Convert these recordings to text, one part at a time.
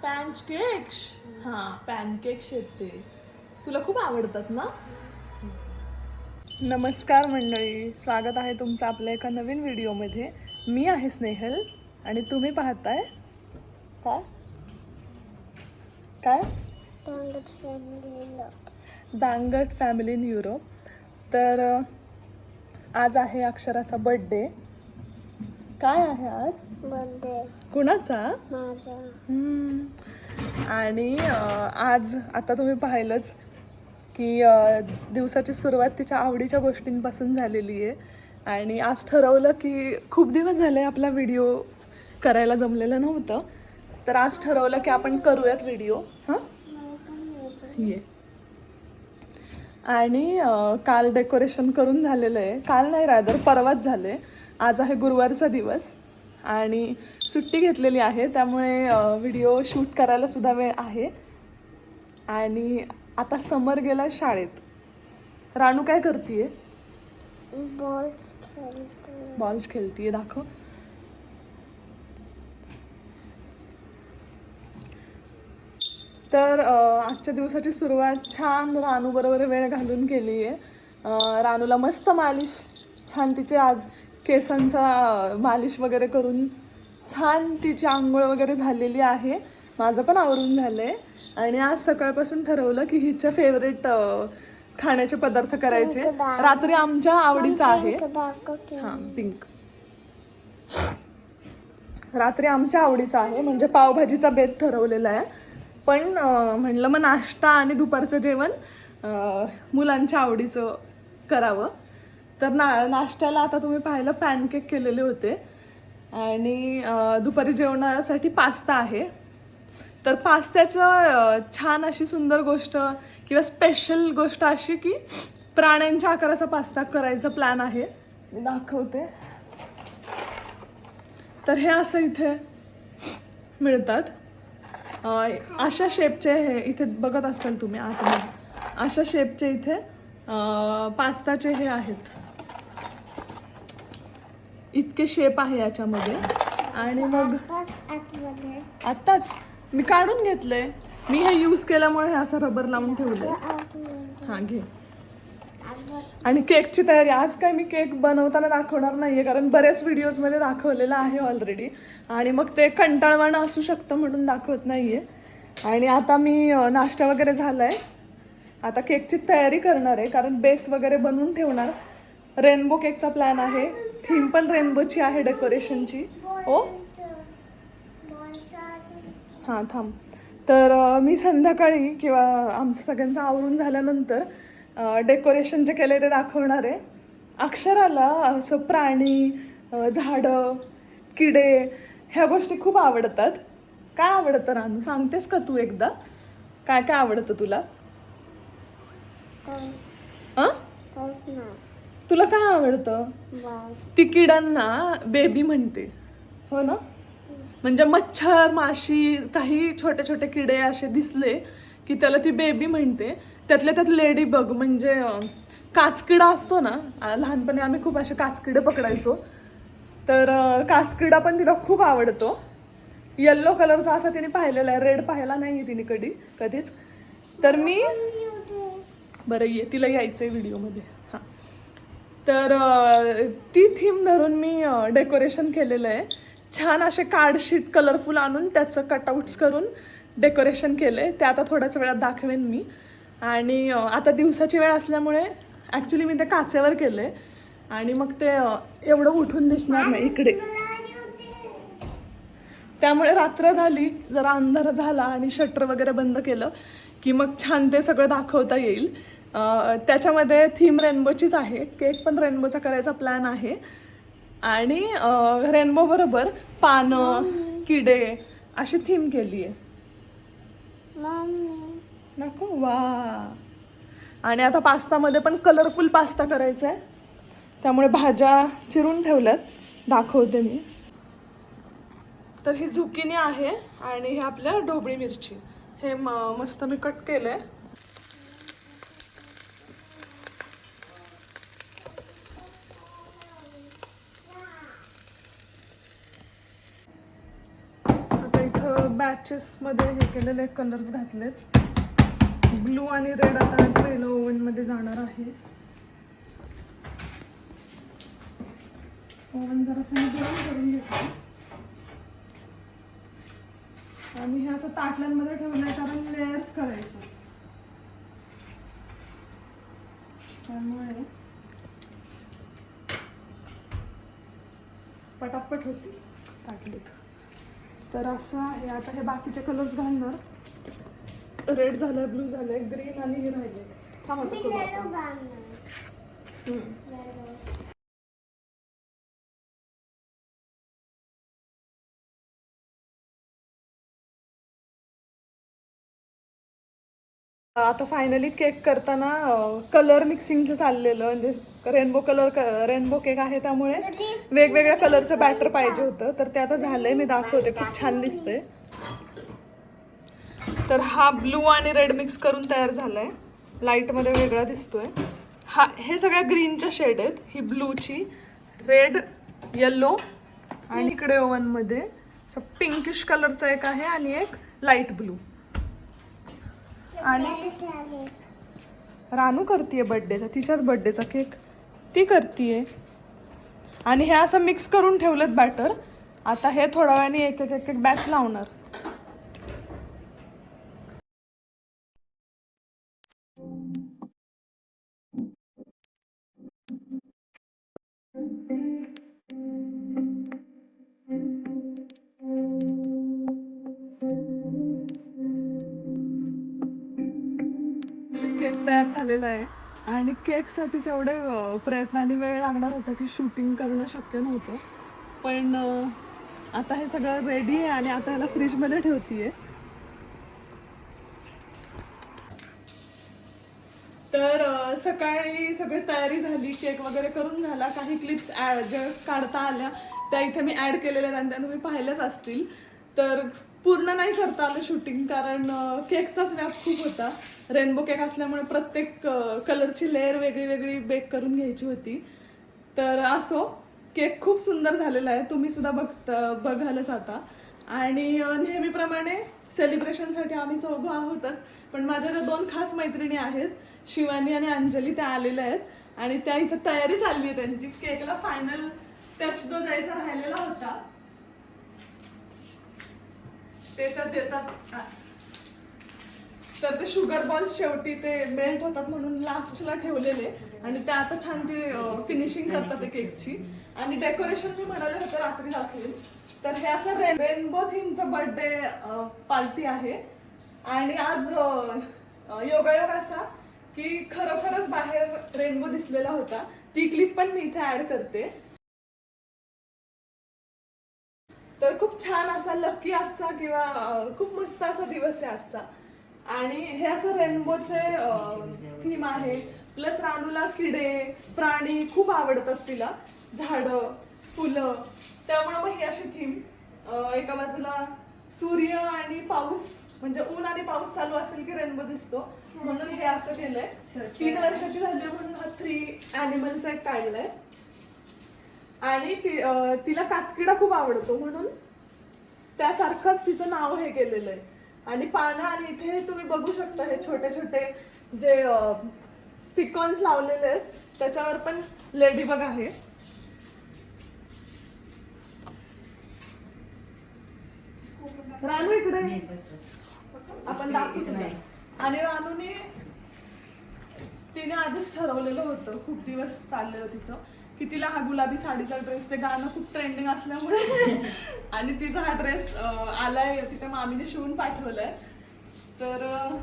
Pancakes. हां, pancakes आहेत ते. तुला खूप आवडतात ना? नमस्कार मंडळी, स्वागत आहे तुमचं आपल्या एका नवीन व्हिडिओमध्ये. मी आहे स्नेहल आणि तुम्ही पाहताय काय काय दांगट फॅमिली इन युरोप. तर आज आहे अक्षराचा बर्थडे. काय आहे आज? बर्थडे कुणाचा? माझा. आणि आज आता तुम्ही पाहिलंच की दिवसाची सुरुवात तिच्या आवडीच्या गोष्टींपासून झालेली आहे. आणि आज ठरवलं की खूप दिवस झाले आपला व्हिडिओ करायला जमलेलं नव्हतं, तर आज ठरवलं की आपण करूयात व्हिडिओ. हां ये. आणि काल डेकोरेशन करून झालेलं आहे. काल नाही, रादर परवाच झाले. आज आहे गुरुवारचा दिवस आणि सुट्टी घेतलेली आहे, त्यामुळे व्हिडिओ शूट करायला सुद्धा वेळ आहे. आणि आता समर गेला शाळेत. रानू काय करतीये? बॉल्स खेळतीये. दाखव. तर आजच्या दिवसाची सुरुवात छान रानू बरोबर वेळ घालून केली आहे. रानूला मस्त मालिश, छान तिचे आज केसांचा मालिश वगैरे करून छान तिची आंघोळ वगैरे झालेली आहे. माझं पण आवरून झालं आहे. आणि आज सकाळपासून ठरवलं की हिच्या फेवरेट खाण्याचे पदार्थ करायचे. रात्री आमच्या आवडीचा आहे. हां, पिंक. रात्री आमच्या आवडीचा आहे, म्हणजे पावभाजीचा बेत ठरवलेला आहे. पण म्हणलं मग नाश्ता आणि दुपारचं जेवण मुलांच्या आवडीचं करावं. तर नाश्त्याला आता तुम्ही पाहिलं पॅनकेक केलेले होते आणि दुपारी जेवणासाठी पास्ता आहे. तर पास्त्याचं छान अशी सुंदर गोष्ट किंवा स्पेशल गोष्ट अशी की प्राण्यांच्या आकाराचा पास्ता करायचा प्लॅन आहे. मी दाखवते. तर हे असं इथे मिळतात. अशा शेपचे हे इथे बघत असाल तुम्ही आतमध्ये. अशा शेपचे इथे पास्ताचे हे आहेत. इतके शेप आहे याच्यामध्ये. आणि मग आत्ताच मी काढून घेतलंय. मी हे यूज केल्यामुळे हे असं रबर लावून ठेवलंय. हां, घे. आणि केकची तयारी आज काय मी केक बनवताना दाखवणार नाहीये, कारण बऱ्याच व्हिडिओजमध्ये दाखवलेलं आहे ऑलरेडी आणि मग ते कंटाळवाणं असू शकतं म्हणून दाखवत नाहीये. आणि आता मी नाश्ता वगैरे झालाय. आता केकची तयारी करणार आहे, कारण बेस वगैरे बनवून ठेवणार. रेनबो केकचा प्लॅन आहे. थीम पण रेनबोची आहे डेकोरेशनची. ओ हां, थांब. तर मी संध्याकाळी किंवा आमचं सगळ्यांचं आवरून झाल्यानंतर डेकोरेशन जे केलं ते दाखवणार आहे. अक्षराला असं प्राणी, झाडं, किडे ह्या गोष्टी खूप आवडतात. काय आवडतं रानू, सांगतेस का तू एकदा? काय काय आवडतं तुला? तुला काय आवडतं? ती किडांना बेबी म्हणते, हो ना? म्हणजे मच्छर, माशी, काही छोटे छोटे किडे असे दिसले की त्याला ती बेबी म्हणते. त्यातल्या त्यात लेडी बग म्हणजे काचकिडा असतो ना, लहानपणी आम्ही खूप असे काचकिडे पकडायचो. तर काचकिडा पण तिला खूप आवडतो. येल्लो कलरचा असा तिने पाहिलेला आहे, रेड पाहिला नाही तिने कधीच. तर मी बरं ये, तिला यायचं आहे व्हिडिओमध्ये. हां, तर ती थीम धरून मी डेकोरेशन केलेलं आहे. छान असे कार्डशीट कलरफुल आणून त्याचं कटआउट्स करून डेकोरेशन केलं आहे. ते आता थोड्याच वेळात दाखवेन मी. आणि आता दिवसाची वेळ असल्यामुळे ॲक्च्युली मी ते काचेवर केलं आहे आणि मग ते एवढं उठून दिसणार नाही इकडे. त्यामुळे रात्र झाली, जरा अंधार झाला आणि शटर वगैरे बंद केलं की मग छान ते सगळं दाखवता येईल. त्याच्यामध्ये थीम रेनबोचीच आहे. केक पण रेनबोचा करायचा प्लॅन आहे. आणि रेनबो बरोबर पानं, किडे अशी थीम केली आहे. नको वा. आणि आता पास्तामध्ये पण कलरफुल पास्ता करायचा आहे, त्यामुळे भाज्या चिरून ठेवल्यात, दाखवते मी. तर ही झुकिनी आहे आणि हे आपल्या ढोबळी मिरची. हे मस्त मी कट केलंय. आता इथं बॅचेस मध्ये हे केलेले कलर्स घातलेत. ब्लू आणि रेड आता पहिलं ओव्हन मध्ये जाणार आहे. ओव्हन जरासं मी गरम करून घेतलं आणि हे असं ताटल्यांमध्ये ठेवलंय कारण लेयर्स करायचे, त्यामुळे पटापट होती ताटलीत. तर असं आहे. आता हे बाकीचे कलर्स घालणार. रेड झालंय, ब्लू झालंय, ग्रीन आणि हे राहिले. थांब आता करू आपण. आता फायनली केक करताना कलर मिक्सिंगचं चाललेलं, म्हणजे रेनबो केक आहे त्यामुळे वेगवेगळ्या कलरचं बॅटर पाहिजे होतं. तर ते आता झालंय, मी दाखवते. खूप छान दिसतंय. तर हा ब्लू आणि रेड मिक्स करून तयार झालाय. लाईटमध्ये वेगळा दिसतोय. हे सगळ्या ग्रीनच्या शेड आहेत. ही ब्लूची, रेड, येल्लो आणि इकडे ओव्हनमध्ये पिंकिश कलरचा एक आहे आणि एक लाईट ब्लू. आणि रानू करतीये बर्थडेचा, तिच्याच बर्थडेचा केक ती करतीये. आणि हे असं मिक्स करून ठेवलेत बॅटर. आता हे थोड्या वेळाने एक एक बॅच लावणार. केक तयार झालेला आहे आणि केकसाठीच एवढे प्रयत्नांनी वेळ लागणार होता की शूटिंग करणं शक्य नव्हतं. पण आता हे सगळं रेडी आहे आणि आता ह्याला फ्रीजमध्ये ठेवतीये. तर सकाळी सगळी तयारी झाली, केक वगैरे करून झाला. काही क्लिप्स ज्या काढता आल्या त्या इथे मी ॲड केलेल्या आहेत आणि त्या तुम्ही पाहिल्याच असतील. तर पूर्ण नाही करता आलं शूटिंग कारण केकचाच व्याप खूप होता. रेनबो केक असल्यामुळे प्रत्येक कलरची लेअर वेगळी वेगळी बेक करून घ्यायची होती. तर असो, केक खूप सुंदर झालेला आहे. तुम्ही सुद्धा बघालच आता. आणि नेहमीप्रमाणे सेलिब्रेशनसाठी आम्ही चौघं आहोतच, पण माझ्या ज्या 2 खास मैत्रिणी आहेत, शिवानी आणि अंजली, त्या आलेल्या आहेत आणि त्या इथं तयारी चालली आहे त्यांची. केकला फायनल टच द्यायचा राहिलेला होता, ते तर देतात. तर ते शुगर बॉल्स शेवटी ते मेल्ट होतात म्हणून लास्टला ठेवलेले आणि ते आता छान ते फिनिशिंग करतात ते केकची. आणि डेकोरेशन मी म्हणाले होते रात्री दाखवेल. तर हे असं रेनबो थीमचं बर्थडे पार्टी आहे. आणि आज योगायोग असा की खरोखरच बाहेर रेनबो दिसलेला होता. ती क्लिप पण मी इथे ऍड करते. तर खूप छान असा लकी आजचा किंवा खूप मस्त असा दिवस आहे आजचा. आणि हे असं रेनबोचे थीम आहे. प्लस रानूला किडे, प्राणी खूप आवडतात तिला, झाडं, फुलं. त्यामुळे मग ही अशी थीम. एका बाजूला सूर्य आणि पाऊस, म्हणजे ऊन आणि पाऊस चालू असेल की रेनबो दिसतो, म्हणून हे असं केलंय. 3 वर्षाची झाली म्हणून हा 3 ॲनिमलचा एक काढलाय. आणि तिला काचकिडा खूप आवडतो म्हणून त्यासारखंच तिचं नाव हे केलेलं आहे. आणि पानं, आणि इथे तुम्ही बघू शकता हे छोटे छोटे जे स्टिकॉन्स लावलेले आहेत, त्याच्यावर पण लेडीबग आहे. रानू इकडे आपण दाखवतो. आणि रानूने तिने आधीच ठरवलेलं होतं, खूप दिवस चाललेलं तिचं, की तिला हा गुलाबी साडीचा ड्रेस, ते गाणं खूप ट्रेंडिंग असल्यामुळे आणि तिचा हा ड्रेस आलाय, तिच्या मामीने शिवून पाठवलाय. तर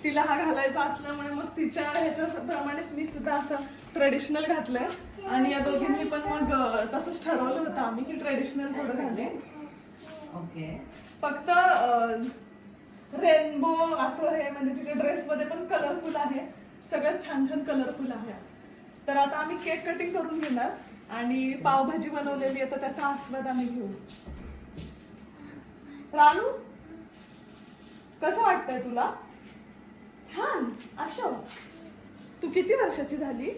तिला हा घालायचा असल्यामुळे मग तिच्या ह्याच्याप्रमाणेच मी सुद्धा असं ट्रेडिशनल घातलंय. आणि या दोघींनी पण मग तसंच ठरवलं होतं आम्ही की ट्रेडिशनल थोडं घाले. ओके. फक्त रेनबो असं हे, म्हणजे तिच्या ड्रेसमध्ये पण कलरफुल आहे, सगळ्यात छान छान कलरफुल आहे आज. तर आता आम्ही केक कटिंग करून घेणार आणि पावभाजी बनवलेली आहे तर त्याचा आस्वाद आम्ही घेऊ. रानू, कसं वाटतंय तुला? छान. आशा, तू किती वर्षाची झाली?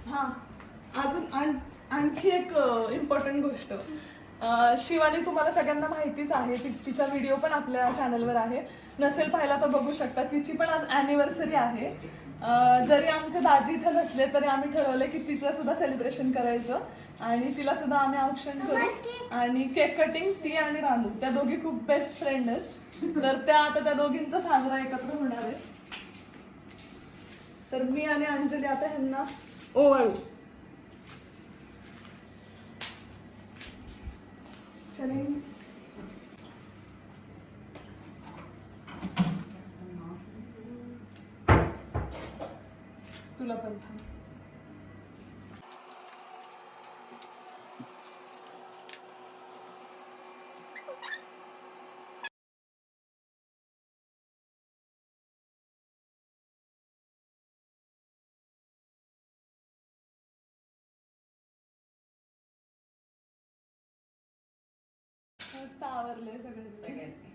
हा अजून आणखी एक इम्पॉर्टंट गोष्ट, शिवानी तुम्हाला सगळ्यांना माहितीच आहे, तिचा व्हिडिओ पण आपल्या चॅनलवर आहे, नसेल पाहिला तर बघू शकता. तिची पण आज ॲनिव्हर्सरी आहे. जरी आमचे दाजी इथं नसले तरी आम्ही ठरवलं की तिचं सुद्धा सेलिब्रेशन करायचं आणि तिला सुद्धा आम्ही औक्षण करू. आणि केक कटिंग ती आणि रानू त्या दोघी खूप बेस्ट फ्रेंड आहेत, तर त्या दोघींचा साजरा एकत्र होणार आहे. तर मी आणि अंजली आता ह्यांना ओवाळू. तुला पण थांब. मस्त आवरले सगळ्यांनी.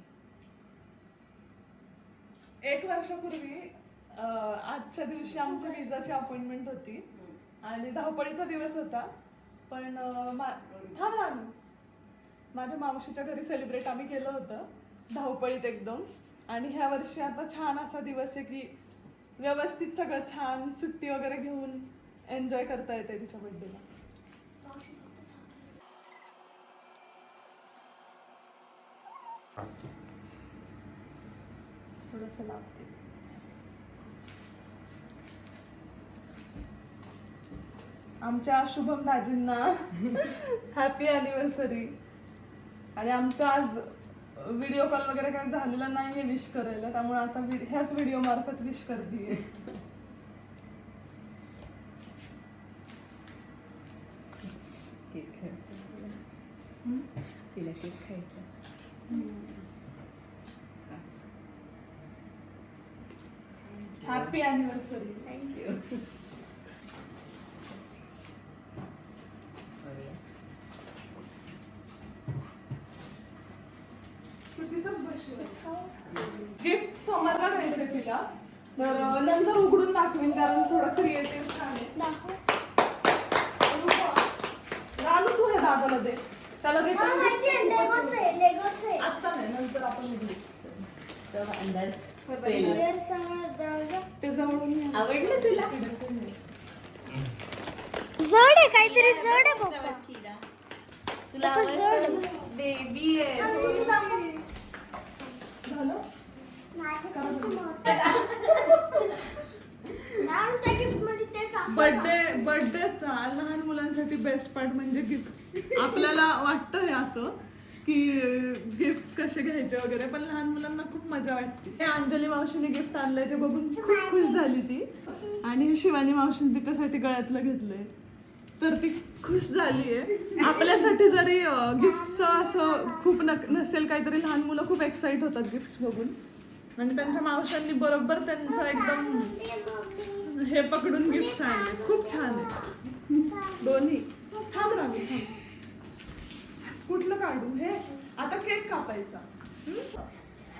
1 वर्षापूर्वी आजच्या दिवशी आमच्या विजाची अपॉइंटमेंट होती आणि धावपळीचा दिवस होता, पण माझ्या मावशीच्या घरी सेलिब्रेट आम्ही केलं होतं धावपळीत एकदम. आणि ह्या वर्षी आता छान असा दिवस आहे की व्यवस्थित सगळं छान सुट्टी वगैरे घेऊन एन्जॉय करता येते तिच्या बर्थडेला. थोडंसं लागते. आमच्या शुभम दाजींना हॅपी ॲनिव्हर्सरी. आणि आमचा आज व्हिडिओ कॉल वगैरे काही झालेला नाहीये विश करायला, त्यामुळे आता ह्याच व्हिडिओ मार्फत विश करते. तिला केक खायचा. Happy anniversary. थँक्यू. तू तिथंच बसशील. गिफ्ट समोरला घ्यायचं तिला, तर नंतर उघडून दाखवीन कारण थोडं क्रिएटिव्ह छान आहे. रानू तू हे दादाला दे, त्याला दे. आता नाही, नंतर आपण उघडू. अंदाज ते जवळून आवडलं तुला? जड आहे काहीतरी, जड आहे पप्पा. तुला बेबी आहे. झालं. बर्थडेचा लहान मुलांसाठी बेस्ट पार्ट म्हणजे गिफ्ट. आपल्याला वाटतं हे असं की गिफ्ट कसे घ्यायचे वगैरे, पण लहान मुलांना खूप मजा वाटते. अंजली मावशीने गिफ्ट आणलंय जे बघून खूप खुश झाली ती. आणि शिवानी मावशीने तिच्यासाठी गळ्यातलं घेतलंय, तर ती खुश झालीये. आपल्यासाठी जरी गिफ्टचं असं खूप नसेल काहीतरी, लहान मुलं खूप एक्साइट होतात गिफ्ट बघून. आणि त्यांच्या मावशांनी बरोबर त्यांचं एकदम हे पकडून गिफ्ट आणले. खूप छान आहे दोन्ही. थांब राहू, थांब. कुठलं काढू हे? आता केक कापायचा.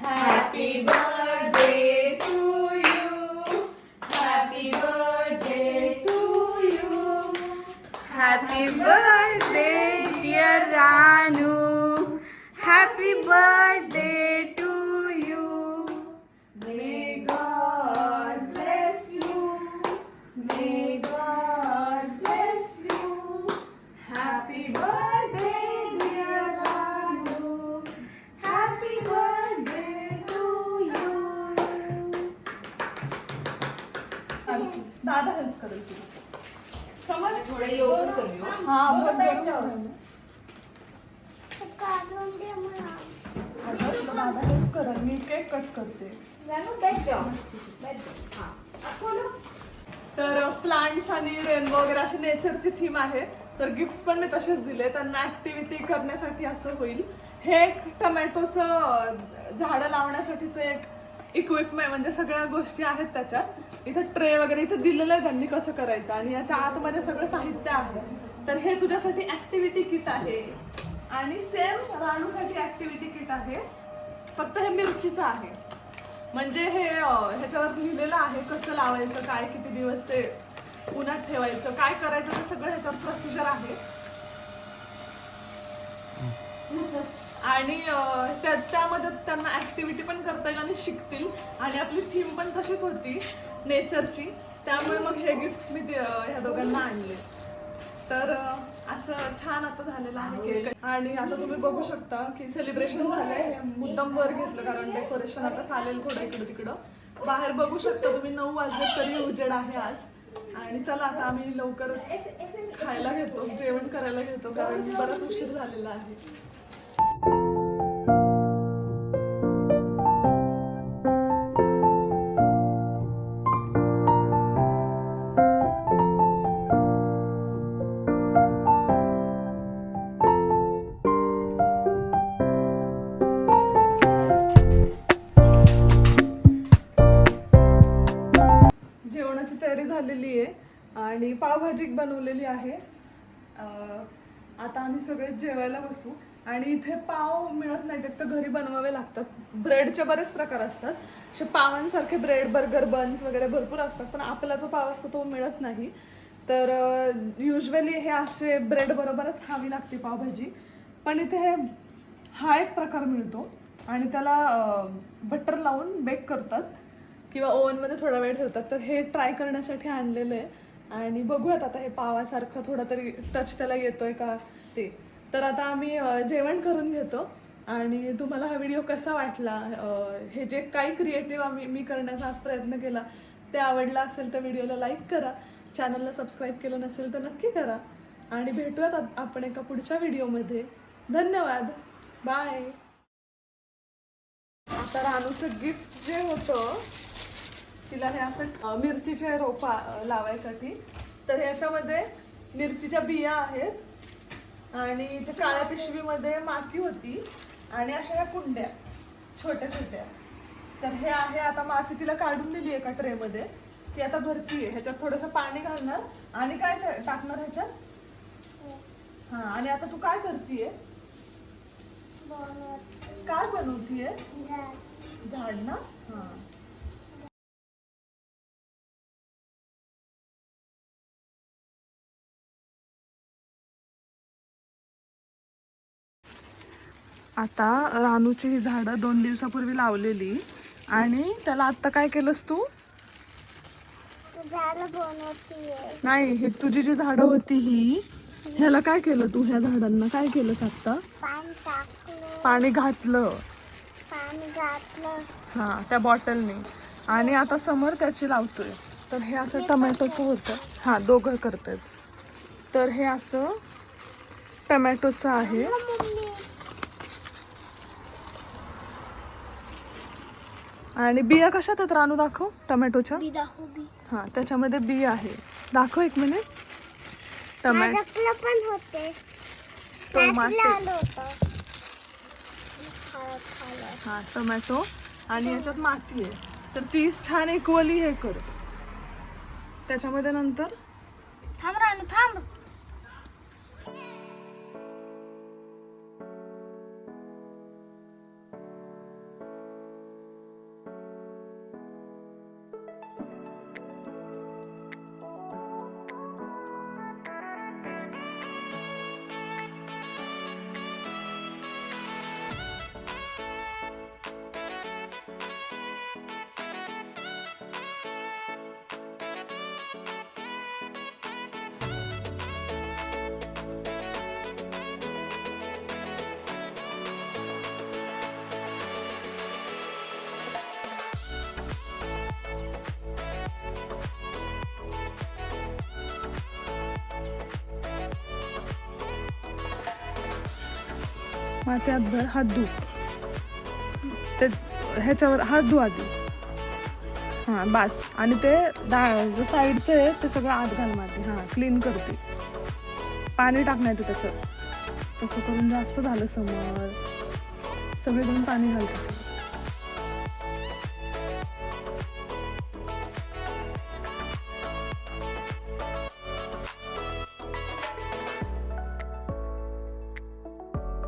Happy birthday to you. Happy birthday to you. Happy birthday dear Ranu. Happy birthday to you. May God bless you. May God bless you. Happy birthday, dear Ranu. Happy birthday to you. दादा help करेल तुला. समज थोडं योगच करूया. हा बघ दादा help करेल. मी केक कट करते. तर प्लांट्स आणि रेनबो वगैरे अशी नेचरची थीम आहे, तर गिफ्ट पण मी तसेच दिले. त्यांना ऍक्टिव्हिटी करण्यासाठी असं होईल. हे एक टोमॅटोचं झाडं लावण्यासाठीचं एक इक्विपमेंट, म्हणजे सगळ्या गोष्टी आहेत त्याच्यात. इथं ट्रे वगैरे इथं दिलेलं आहे त्यांनी कसं करायचं, आणि याच्या आतमध्ये सगळं साहित्य आहे. तर हे तुझ्यासाठी ऍक्टिव्हिटी किट आहे आणि सेम रानूसाठी ऍक्टिव्हिटी किट आहे, फक्त हे मिरचीचं आहे. म्हणजे हे ह्याच्यावर लिहिलेलं आहे कसं लावायचं, काय किती दिवस ते उन्हात ठेवायचं, काय करायचं, ते सगळं ह्याच्यावर प्रोसिजर आहे. आणि त्यामध्ये त्यांना ऍक्टिव्हिटी पण करता येईल आणि शिकतील. आणि आपली थीम पण तशीच होती नेचरची, त्यामुळे मग हे गिफ्ट्स मी ह्या दोघांना आणले. तर असं छान आता झालेलं आहे केक. आणि आता तुम्ही बघू शकता की सेलिब्रेशन झालंय. मुद्दाम वर घेतलं कारण डेकोरेशन आता चालेल थोडं इकडं तिकडं. बाहेर बघू शकता तुम्ही 9 वाजले तरी उजेड आहे आज. आणि चला आता आम्ही लवकरच खायला घेतो, जेवण करायला घेतो कारण बराच उशीर झालेला आहे. जेवणाची तयारी झालेली आहे आणि पावभाजी बनवलेली आहे. आता आम्ही सगळे जेवायला बसू. आणि इथे पाव मिळत नाहीत, एक तर घरी बनवावे लागतात. ब्रेडचे बरेच प्रकार असतात, असे पावांसारखे ब्रेड, बर्गर, बन्स वगैरे भरपूर असतात, पण आपला जो पाव असतो तो मिळत नाही. तर युजली हे असे ब्रेड बरोबरच खावी लागते पावभाजी. पण इथे हा एक प्रकार मिळतो आणि त्याला बटर लावून बेक करतात किंवा ओव्हनमध्ये थोडा वेळ ठेवतात. तर हे ट्राय करण्यासाठी आणलेलं आहे आणि बघूयात आता हे पावासारखं थोडा तरी टच त्याला येतोय का ते. तर आता आम्ही जेवण करून घेतो. आणि तुम्हाला हा व्हिडिओ कसा वाटला, हे जे काही क्रिएटिव्ह मी करण्याचा आज प्रयत्न केला ते आवडला असेल तर व्हिडिओला लाईक करा, चॅनलला सबस्क्राईब केलं नसेल तर नक्की करा. आणि भेटूयात आपण एका पुढच्या व्हिडिओमध्ये. धन्यवाद, बाय. आता रानूचं गिफ्ट जे होतं तिला हे असं मिरचीचे रोपा लावायसाठी. तर ह्याच्यामध्ये मिरचीच्या बिया आहेत आणि इथे काळ्या पिशवीमध्ये माती होती आणि अशा ह्या कुंड्या छोट्या छोट्या. तर हे आहे, आता माती तिला काढून दिली एका ट्रेमध्ये, ती आता भरती आहे. ह्याच्यात थोडंसं पाणी घालणार आणि काय टाकणार ह्याच्यात. हां, आणि आता तू काय करतीये, काय बनवतीये, झाड ना. हां, आता रानूची ही झाडं 2 दिवसापूर्वी लावलेली आणि त्याला आता काय केलंस तू. नाही, ही तुझी जी झाडं होती ही, ह्याला काय केलं तू, ह्या झाडांना काय केलंस आता. पाणी घातलं. हा, त्या बॉटलने. आणि आता समोर त्याची लावतोय. तर हे असं टमॅटोचं होतं. हा, दोघं करतात. तर हे असं टमॅटोचं आहे. आणि बिया कशात आहेत रानू, दाखव. टमॅटोच्या. हा, त्याच्यामध्ये बी आहे. दाखव 1 मिनिट. टमॅटो पण होते. हा, टमॅटो आणि याच्यात माती आहे. तर तीच छान इक्वली हे कर. त्याच्यामध्ये नंतर थांब रानू, थांब. माती हात भर, हात धु. ते ह्याच्यावर हात धु आधी. हां, बस. आणि ते जो साईडचं आहे ते सगळं आत घाल माती. हां, क्लीन करते. पाणी टाकणार ते त्याच्यात. तसं करून जास्त झालं समोर. सगळीकडून पाणी घाल त्याच्यात.